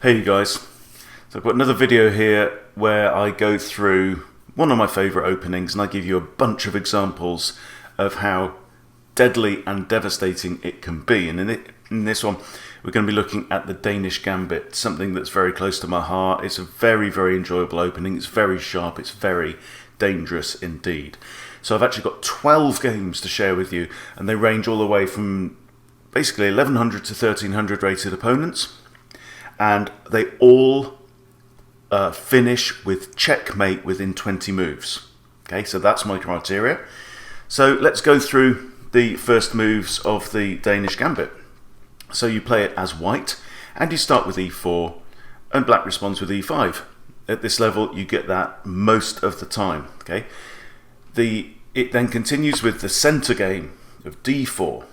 Hey you guys, so I've got another video here where I go through one of my favourite openings and I give you a bunch of examples of how deadly and devastating it can be. And in this one we're going to be looking at the Danish Gambit, something that's very close to my heart. It's a very enjoyable opening, it's very sharp, it's very dangerous indeed. So I've actually got 12 games to share with you, and they range all the way from basically 1100 to 1300 rated opponents. And they all finish with checkmate within 20 moves. Okay, so that's my criteria. So let's go through the first moves of the Danish Gambit. So you play it as white, and you start with e4, and black responds with e5. At this level, you get that most of the time. Okay, it then continues with the center game of d4,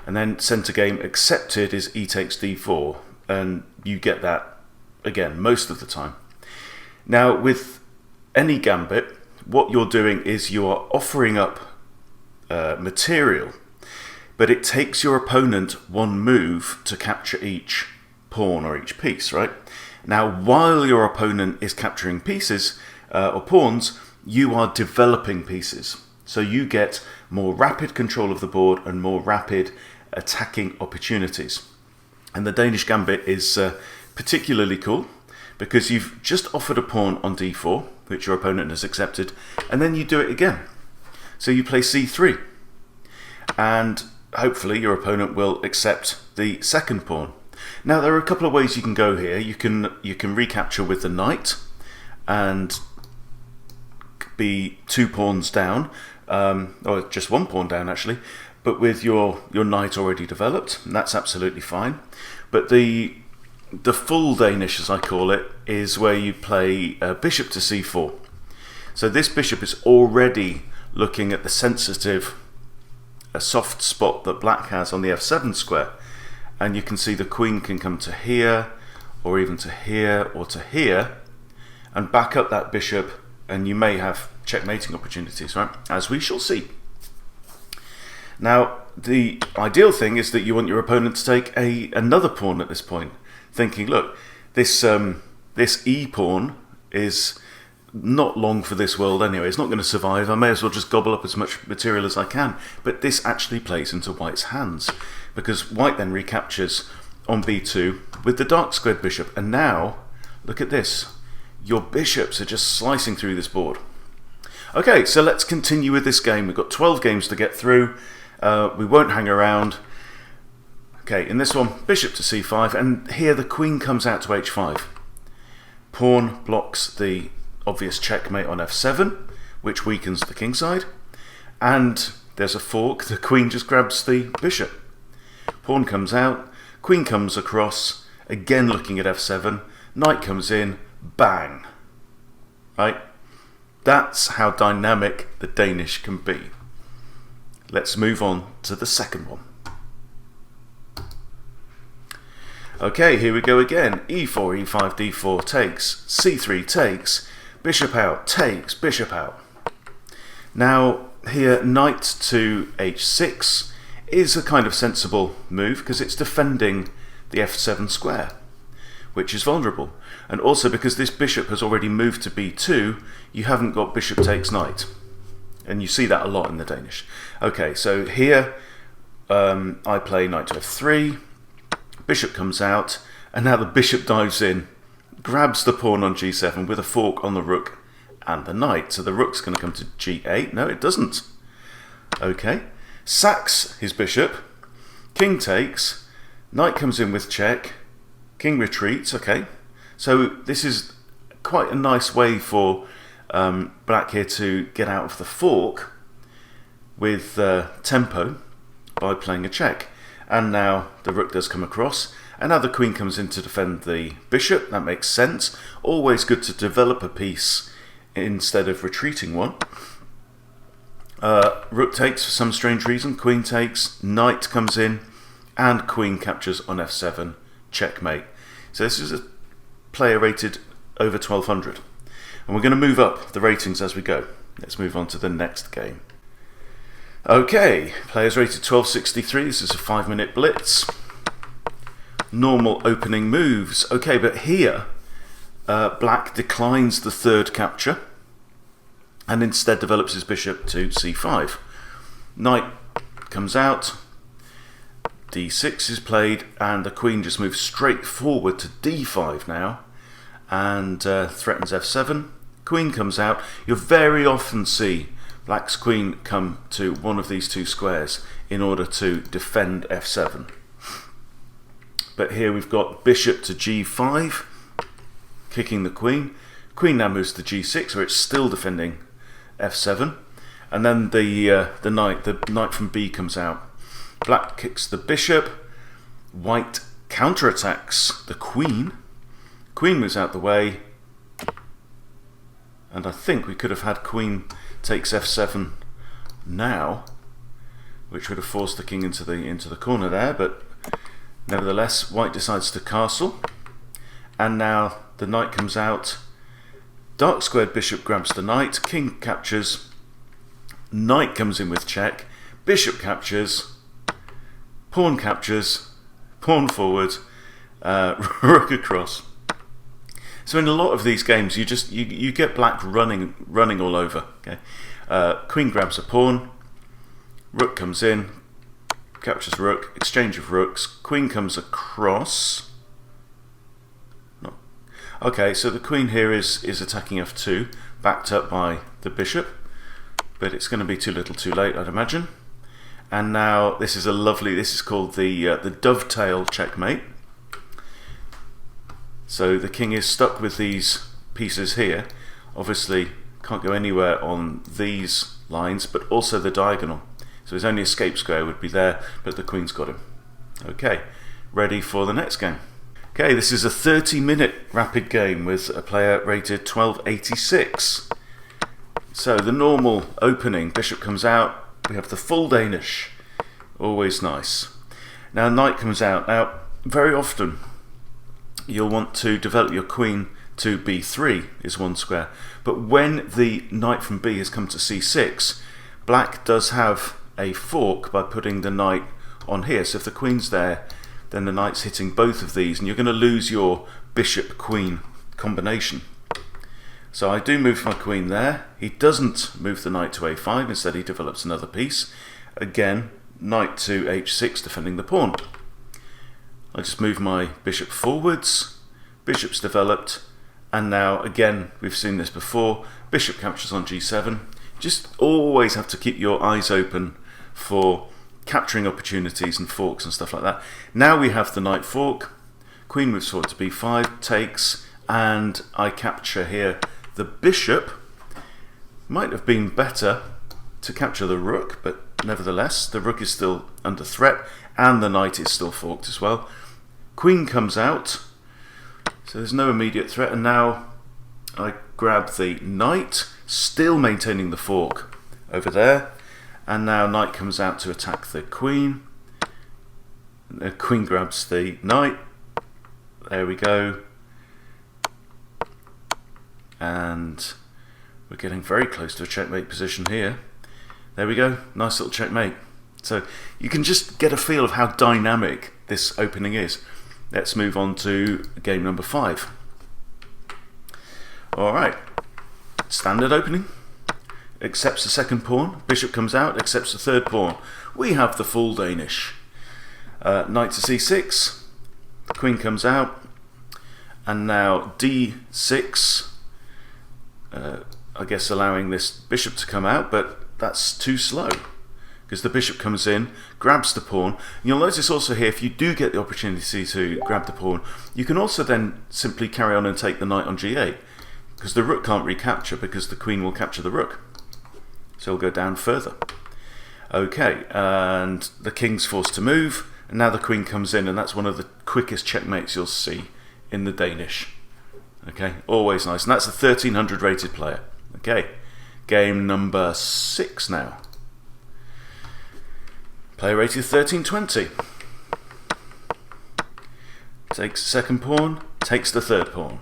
and then center game accepted is e takes d4. And you get that again most of the time. Now with any gambit, what you're doing is you are offering up material, but it takes your opponent one move to capture each pawn or each piece, right? Now while your opponent is capturing pieces or pawns, you are developing pieces. So you get more rapid control of the board and more rapid attacking opportunities. And the Danish Gambit is particularly cool because you've just offered a pawn on d4, which your opponent has accepted, and then you do it again. So you play c3, and hopefully your opponent will accept the second pawn. Now there are a couple of ways you can go here. You can recapture with the knight and be 2 pawns down, or just 1 pawn down actually, but with your knight already developed, and that's absolutely fine. But the full Danish, as I call it, is where you play bishop to c4. So this bishop is already looking at the sensitive, soft spot that black has on the f7 square, and you can see the queen can come to here, or even to here, or to here, and back up that bishop, and you may have checkmating opportunities, right? As we shall see. Now, the ideal thing is that you want your opponent to take another pawn at this point, thinking, look, this e-pawn is not long for this world anyway. It's not going to survive. I may as well just gobble up as much material as I can. But this actually plays into white's hands, because white then recaptures on b2 with the dark squared bishop. And now, look at this. Your bishops are just slicing through this board. Okay, so let's continue with this game. We've got 12 games to get through. We won't hang around. Okay, in this one, bishop to c5, and here the queen comes out to h5. Pawn blocks the obvious checkmate on f7, which weakens the king side, and there's a fork. The queen just grabs the bishop. Pawn comes out, queen comes across, again looking at f7, knight comes in, bang. Right? That's how dynamic the Danish can be. Let's move on to the second one. Okay, here we go again. e4, e5, d4 takes, c3 takes, bishop out, takes, bishop out. Now here, knight to h6 is a kind of sensible move because it's defending the f7 square, which is vulnerable. And also because this bishop has already moved to b2, you haven't got bishop takes knight. And you see that a lot in the Danish. Okay, so here I play knight to f3, bishop comes out, and now the bishop dives in, grabs the pawn on g7 with a fork on the rook and the knight. So the rook's going to come to g8. No, it doesn't. Okay, sacks his bishop, king takes, knight comes in with check, king retreats. Okay, so this is quite a nice way for black here to get out of the fork with tempo by playing a check. And now the rook does come across, and now the queen comes in to defend the bishop. That makes sense. Always good to develop a piece instead of retreating one. Rook takes for some strange reason, queen takes, knight comes in, and queen captures on f7, checkmate. So this is a player rated over 1200. And we're going to move up the ratings as we go. Let's move on to the next game. Okay, players rated 1263. This is a 5-minute blitz. normal opening moves. Okay, but here black declines the third capture and instead develops his bishop to c5. Knight comes out, d6 is played, and the queen just moves straight forward to d5 now and threatens f7. Queen comes out. You'll very often see black's queen come to one of these two squares in order to defend f7. But here we've got bishop to g5, kicking the queen. Queen now moves to g6, where it's still defending f7. And then the knight from b comes out. Black kicks the bishop. White counterattacks the queen. Queen moves out the way. And I think we could have had queen takes f7 now, which would have forced the king into the corner there, but nevertheless white decides to castle, and now the knight comes out. Dark squared bishop grabs the knight, king captures, knight comes in with check, bishop captures, pawn forward, rook across. So in a lot of these games, you get black running all over. Okay, queen grabs a pawn, rook comes in, captures rook, exchange of rooks, queen comes across. No. Okay, so the queen here is attacking f2, backed up by the bishop, but it's going to be too little too late, I'd imagine. And now this is called the dovetail checkmate. So the king is stuck with these pieces here. Obviously can't go anywhere on these lines, but also the diagonal. So his only escape square would be there, but the queen's got him. Okay, ready for the next game. Okay, this is a 30-minute rapid game with a player rated 1286. So the normal opening, bishop comes out, we have the full Danish, always nice. Now knight comes out. Now very often you'll want to develop your queen to b3 is one square, but when the knight from b has come to c6, black does have a fork by putting the knight on here. So if the queen's there, then the knight's hitting both of these, and you're going to lose your bishop-queen combination. So I do move my queen there. He doesn't move the knight to a5, instead he develops another piece. Again, knight to h6, defending the pawn. I just move my bishop forwards, bishop's developed, and now again, we've seen this before, bishop captures on g7. Just always have to keep your eyes open for capturing opportunities and forks and stuff like that. Now we have the knight fork, queen moves forward to b5, takes, and I capture here the bishop. Might have been better to capture the rook, but nevertheless the rook is still under threat and the knight is still forked as well. Queen comes out, so there's no immediate threat, and now I grab the knight, still maintaining the fork over there, and now knight comes out to attack the queen. The queen grabs the knight, there we go, and we're getting very close to a checkmate position here. There we go, nice little checkmate. So you can just get a feel of how dynamic this opening is. Let's move on to game number 5. Alright, standard opening. Accepts the second pawn, bishop comes out, accepts the third pawn. We have the full Danish. Knight to c6, the queen comes out, and now d6, I guess allowing this bishop to come out, but that's too slow, because the bishop comes in, grabs the pawn. And you'll notice also here, if you do get the opportunity to grab the pawn, you can also then simply carry on and take the knight on g8, because the rook can't recapture, because the queen will capture the rook. So we'll go down further. Okay, and the king's forced to move, and now the queen comes in, and that's one of the quickest checkmates you'll see in the Danish. Okay, always nice, and that's a 1300 rated player. Okay, game number 6 now. Player rated 1320. Takes the second pawn, takes the third pawn.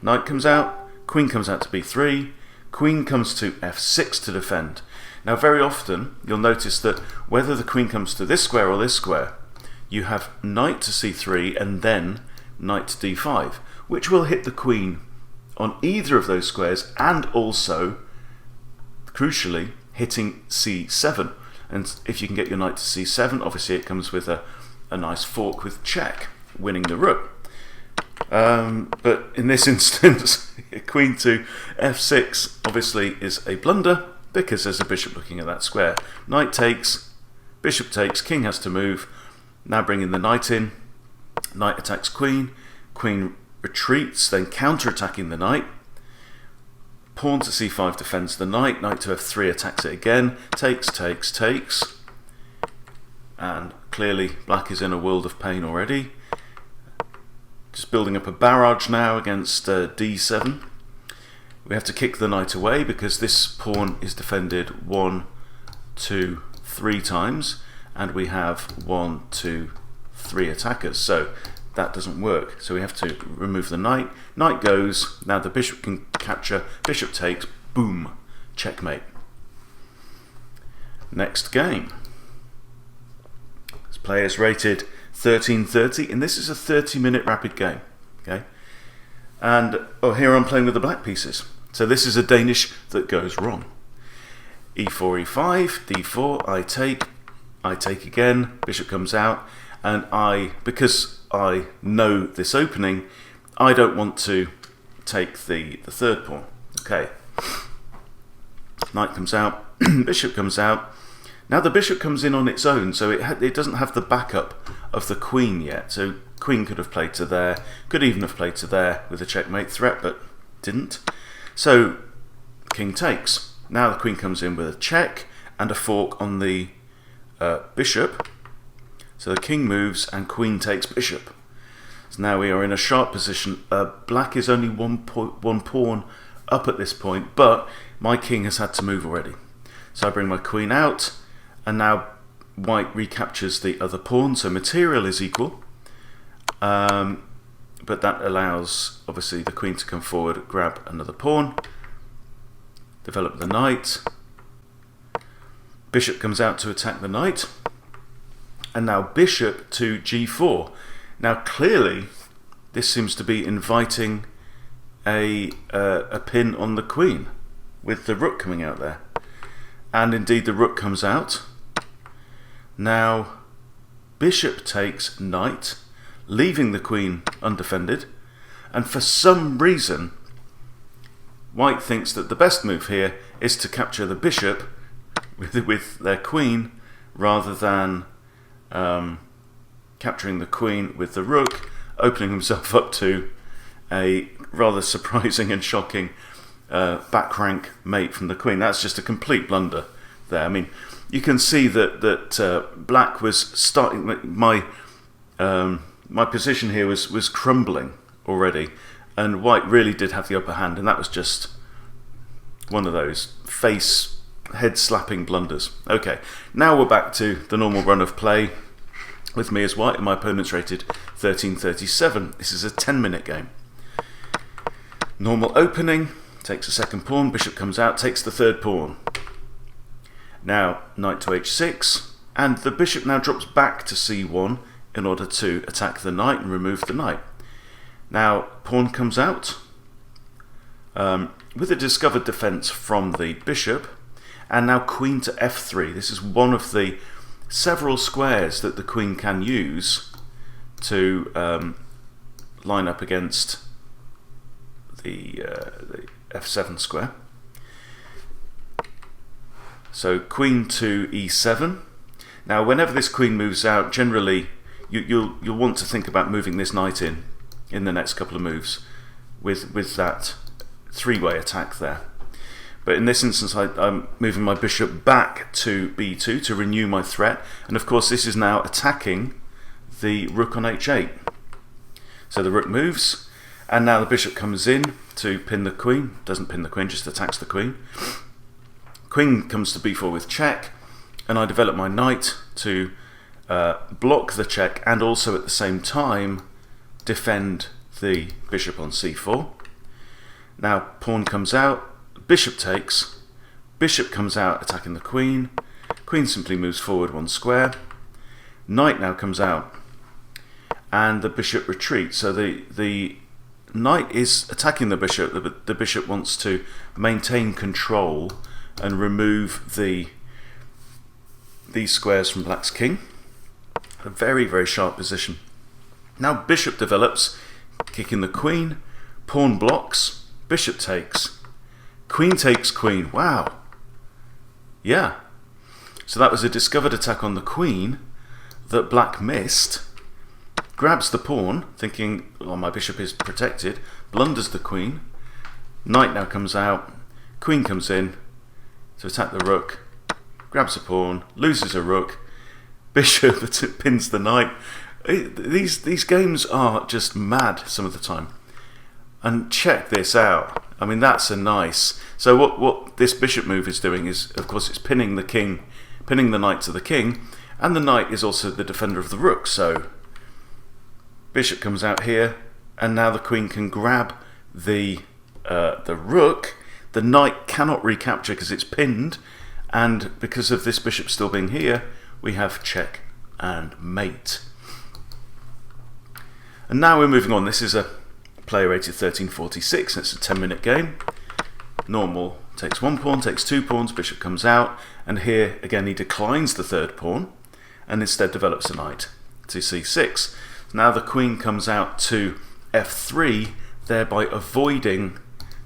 Knight comes out, queen comes out to b3, queen comes to f6 to defend. Now very often you'll notice that whether the queen comes to this square or this square, you have knight to c3 and then knight to d5, which will hit the queen on either of those squares, and also, crucially, hitting c7. And if you can get your knight to c7, obviously it comes with a nice fork with check, winning the rook. But in this instance, queen to f6 obviously is a blunder, because there's a bishop looking at that square. Knight takes, bishop takes, king has to move. Now bringing the knight in, knight attacks queen, queen retreats, then counter-attacking the knight. Pawn to c5 defends the knight, knight to f3 attacks it again, takes, takes, takes. And clearly black is in a world of pain already. Just building up a barrage now against d7. We have to kick the knight away because this pawn is defended 1, 2, 3 times, and we have 1, 2, 3 attackers. So that doesn't work. So we have to remove the knight. Knight goes. Now the bishop can capture. Bishop takes. Boom. Checkmate. Next game. This player is rated 1330, and this is a 30-minute rapid game. Okay. And here I'm playing with the black pieces. So this is a Danish that goes wrong. e4, e5, d4, I take again, bishop comes out, and because I know this opening, I don't want to take the third pawn. Okay. Knight comes out, bishop comes out. Now the bishop comes in on its own, so it doesn't have the backup of the queen yet. So queen could have played to there, could even have played to there with a checkmate threat, but didn't. So king takes. Now the queen comes in with a check and a fork on the bishop. So the king moves and queen takes bishop. So now we are in a sharp position. Black is only one pawn up at this point, but my king has had to move already. So I bring my queen out, and now white recaptures the other pawn, so material is equal. But that allows, obviously, the queen to come forward, grab another pawn, develop the knight. Bishop comes out to attack the knight. And now bishop to g4. Now clearly, this seems to be inviting a pin on the queen, with the rook coming out there. And indeed the rook comes out. Now bishop takes knight, leaving the queen undefended, and for some reason white thinks that the best move here is to capture the bishop with their queen rather than capturing the queen with the rook, opening himself up to a rather surprising and shocking back rank mate from the queen. That's just a complete blunder there. I mean, you can see that black was starting, my position here was crumbling already, and white really did have the upper hand, and that was just one of those head slapping blunders. Okay, now we're back to the normal run of play with me as white, and my opponent's rated 1337. This is a 10-minute game. Normal opening, takes a second pawn, bishop comes out, takes the third pawn. Now knight to h6, and the bishop now drops back to c1 in order to attack the knight and remove the knight. Now pawn comes out with a discovered defense from the bishop, and now queen to f3. This is one of the several squares that the queen can use to line up against the f7 square. So queen to e7. Now whenever this queen moves out, generally you'll want to think about moving this knight in the next couple of moves with that three-way attack there. But in this instance I'm moving my bishop back to b2 to renew my threat, and of course this is now attacking the rook on h8. So the rook moves, and now the bishop comes in to pin the queen. Doesn't pin the queen, just attacks the queen. Queen comes to b4 with check, and I develop my knight to block the check and also at the same time defend the bishop on c4. Now pawn comes out, bishop takes, bishop comes out attacking the queen, queen simply moves forward one square, knight now comes out and the bishop retreats. So the knight is attacking the bishop. The bishop wants to maintain control and remove these squares from black's king. A very, very sharp position. Now bishop develops, kicking the queen, pawn blocks, bishop takes, queen takes queen. Wow. Yeah. So that was a discovered attack on the queen that black missed. Grabs the pawn, thinking, well, my bishop is protected, blunders the queen. Knight now comes out, queen comes in to attack the rook, grabs a pawn, loses a rook, bishop pins the knight. These games are just mad some of the time. And check this out. I mean, that's a nice... So what this bishop move is doing is, of course, it's pinning the king, pinning the knight to the king, and the knight is also the defender of the rook. So bishop comes out here, and now the queen can grab the rook. The knight cannot recapture because it's pinned, and because of this bishop still being here, we have check and mate. And now we're moving on. This is a player rated 1346. It's a 10-minute game. Normal takes one pawn, takes two pawns, bishop comes out, and here again he declines the third pawn and instead develops a knight to c6. Now the queen comes out to f3, thereby avoiding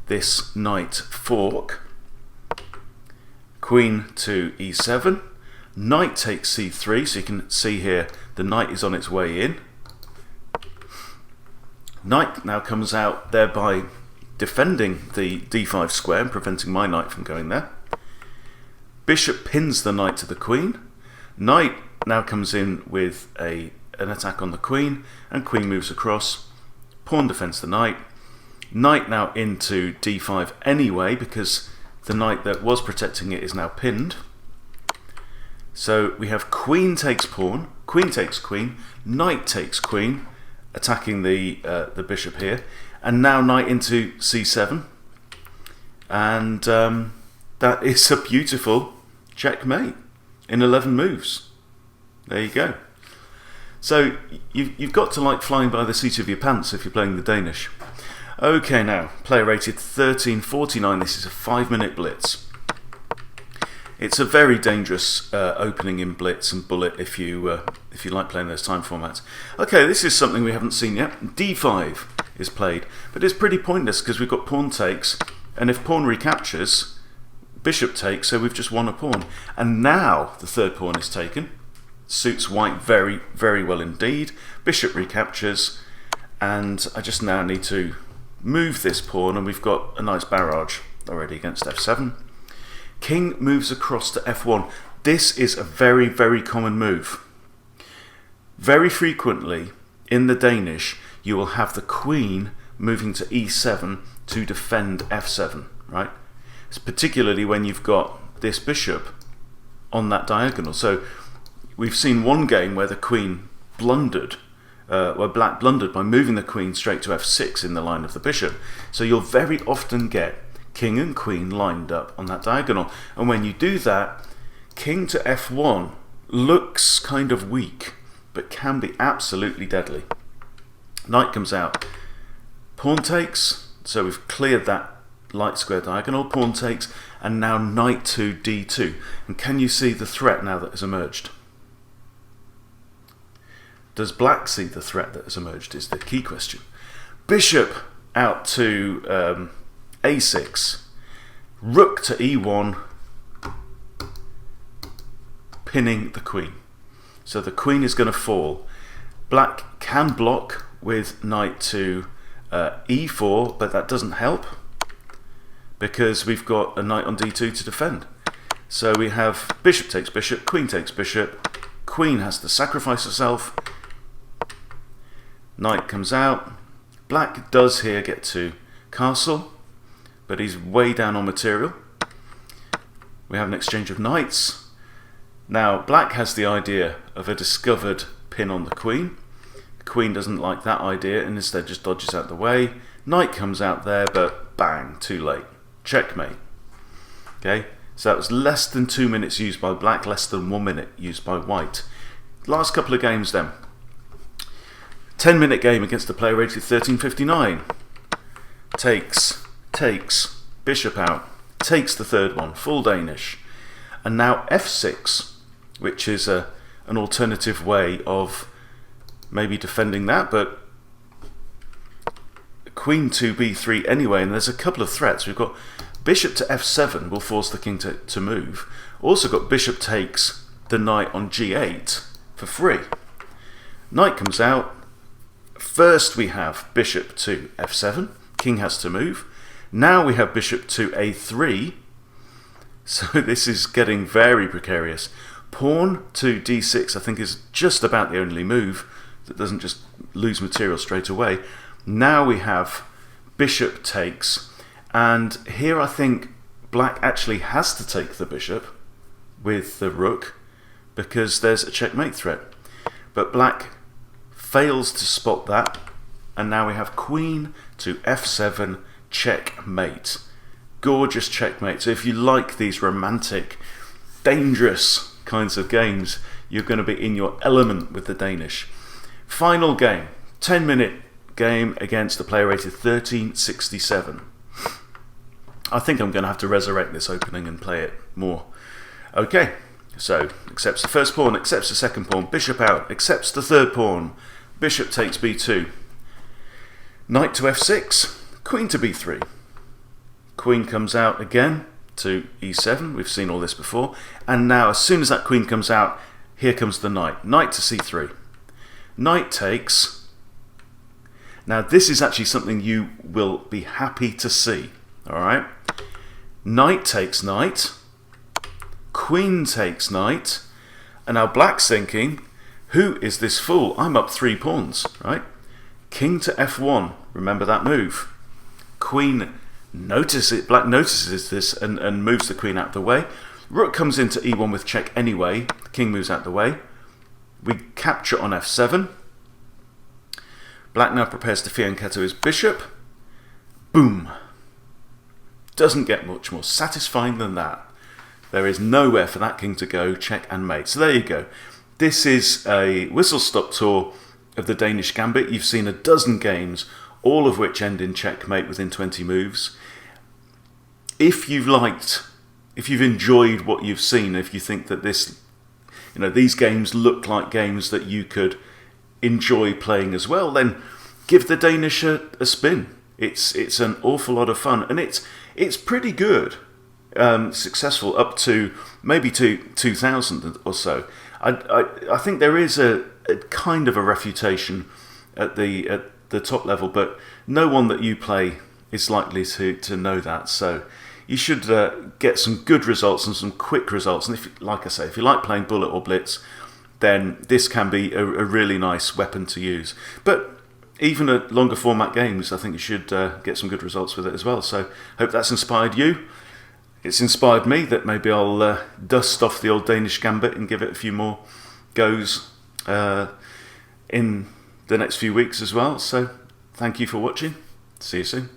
this knight fork. Queen to e7, knight takes c3, so you can see here the knight is on its way in. Knight now comes out, thereby defending the d5 square and preventing my knight from going there. Bishop pins the knight to the queen. Knight now comes in with an attack on the queen, and queen moves across. Pawn defends the knight. Knight now into d5 anyway, because the knight that was protecting it is now pinned. So we have queen takes pawn, queen takes queen, knight takes queen, attacking the bishop here, and now knight into c7, and that is a beautiful checkmate in 11 moves. There you go. So you've got to like flying by the seat of your pants if you're playing the Danish. Okay, now player rated 1349. This is a 5-minute blitz. It's a very dangerous opening in Blitz and Bullet if you like playing those time formats. Okay, this is something we haven't seen yet. D5 is played, but it's pretty pointless because we've got pawn takes, and if pawn recaptures, bishop takes, so we've just won a pawn. And now the third pawn is taken. Suits white very, very well indeed. Bishop recaptures, and I just now need to move this pawn, and we've got a nice barrage already against f7. King moves across to f1. This is a very, very common move. Very frequently in the Danish, you will have the queen moving to e7 to defend f7, right? It's particularly when you've got this bishop on that diagonal. So we've seen one game where the queen blundered, where black blundered by moving the queen straight to f6 in the line of the bishop. So you'll very often get king and queen lined up on that diagonal, and when you do that, king to f1 looks kind of weak but can be absolutely deadly. Knight comes out, pawn takes, so we've cleared that light square diagonal, pawn takes, and now knight to d2. And can you see the threat now that has emerged? Does black see the threat that has emerged is the key question. Bishop out to a6, rook to e1, pinning the queen. So the queen is going to fall. Black can block with knight to e4, but that doesn't help because we've got a knight on d2 to defend. So we have bishop takes bishop, queen takes bishop, queen has to sacrifice herself, knight comes out. Black does here get to castle, but he's way down on material. We have an exchange of knights. Now black has the idea of a discovered pin on the queen. The queen doesn't like that idea and instead just dodges out the way. Knight comes out there, but bang, too late. Checkmate. Okay, so that was less than 2 minutes used by black, less than 1 minute used by white. Last couple of games then. 10-minute game against a player rated 1359. Takes, bishop out, takes the third one, full Danish. And now f6, which is an alternative way of maybe defending that, but queen to b3 anyway, and there's a couple of threats. We've got bishop to f7 will force the king to move. Also got bishop takes the knight on g8 for free. Knight comes out. First we have bishop to f7, king has to move. Now we have bishop to a3, so this is getting very precarious. Pawn to d6 I think is just about the only move that doesn't just lose material straight away. Now we have bishop takes, and here I think black actually has to take the bishop with the rook because there's a checkmate threat. But black fails to spot that, and now we have queen to f7, checkmate. Gorgeous checkmate. So if you like these romantic, dangerous kinds of games, you're going to be in your element with the Danish. Final game, 10-minute game against a player rated 1367. I think I'm going to have to resurrect this opening and play it more. Okay, so accepts the first pawn, accepts the second pawn, bishop out, accepts the third pawn, bishop takes b2, knight to f6, queen to b3, queen comes out again to e7, we've seen all this before, and now as soon as that queen comes out, here comes the knight, knight to c3, knight takes. Now this is actually something you will be happy to see, alright? Knight takes knight, queen takes knight, and now black's thinking, who is this fool? I'm up 3 pawns, right? King to f1, remember that move. Queen notices, black notices this and moves the queen out of the way. Rook comes into e1 with check anyway, the king moves out of the way. We capture on f7. Black now prepares to fianchetto his bishop. Boom. Doesn't get much more satisfying than that. There is nowhere for that king to go, check and mate. So there you go. This is a whistle-stop tour of the Danish Gambit. You've seen a dozen games, all of which end in checkmate within 20 moves. If you've enjoyed what you've seen, if you think that these games look like games that you could enjoy playing as well, then give the Danish a spin. It's an awful lot of fun, and it's pretty good. Successful up to maybe to 2000 or so. I think there is a kind of a refutation at the top level, but no one that you play is likely to know that. So you should get some good results and some quick results. And like I say, if you like playing Bullet or Blitz, then this can be a really nice weapon to use. But even at longer format games, I think you should get some good results with it as well. So hope that's inspired you. It's inspired me that maybe I'll dust off the old Danish Gambit and give it a few more goes in the next few weeks as well. So thank you for watching. See you soon.